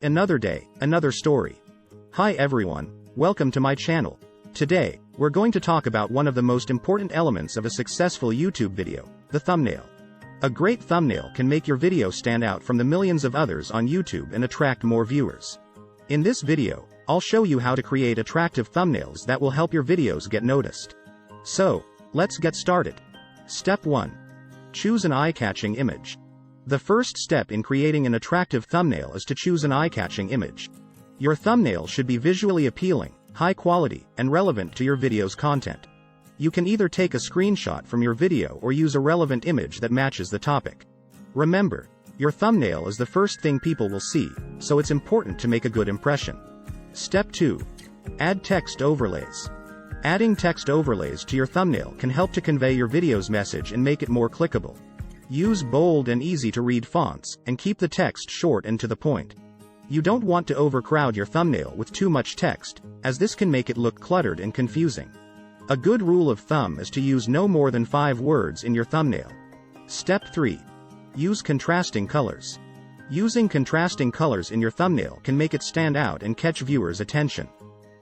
Another day, another story. Hi everyone, welcome to my channel. Today, we're going to talk about one of the most important elements of a successful YouTube video, the thumbnail. A great thumbnail can make your video stand out from the millions of others on YouTube and attract more viewers. In this video, I'll show you how to create attractive thumbnails that will help your videos get noticed. So, let's get started. Step 1. Choose an eye-catching image. The first step in creating an attractive thumbnail is to choose an eye-catching image. Your thumbnail should be visually appealing, high quality, and relevant to your video's content. You can either take a screenshot from your video or use a relevant image that matches the topic. Remember, your thumbnail is the first thing people will see, so it's important to make a good impression. Step 2. Add text overlays. Adding text overlays to your thumbnail can help to convey your video's message and make it more clickable. Use bold and easy-to-read fonts, and keep the text short and to the point. You don't want to overcrowd your thumbnail with too much text, as this can make it look cluttered and confusing. A good rule of thumb is to use no more than 5 words in your thumbnail. Step 3. Use contrasting colors. Using contrasting colors in your thumbnail can make it stand out and catch viewers' attention.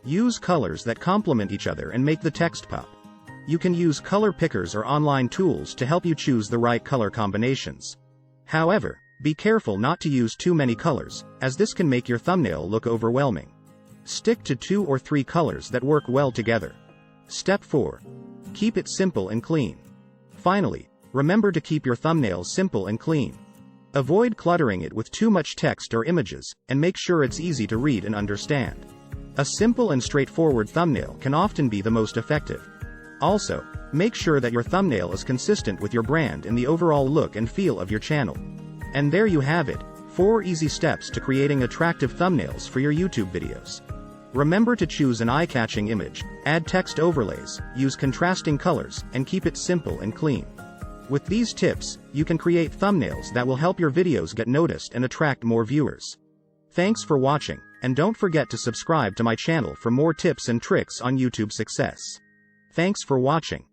Use colors that complement each other and make the text pop. You can use color pickers or online tools to help you choose the right color combinations. However, be careful not to use too many colors, as this can make your thumbnail look overwhelming. Stick to 2 or 3 colors that work well together. Step 4. Keep it simple and clean. Finally, remember to keep your thumbnail simple and clean. Avoid cluttering it with too much text or images, and make sure it's easy to read and understand. A simple and straightforward thumbnail can often be the most effective. Also, make sure that your thumbnail is consistent with your brand and the overall look and feel of your channel. And there you have it, 4 easy steps to creating attractive thumbnails for your YouTube videos. Remember to choose an eye-catching image, add text overlays, use contrasting colors, and keep it simple and clean. With these tips, you can create thumbnails that will help your videos get noticed and attract more viewers. Thanks for watching, and don't forget to subscribe to my channel for more tips and tricks on YouTube success. Thanks for watching.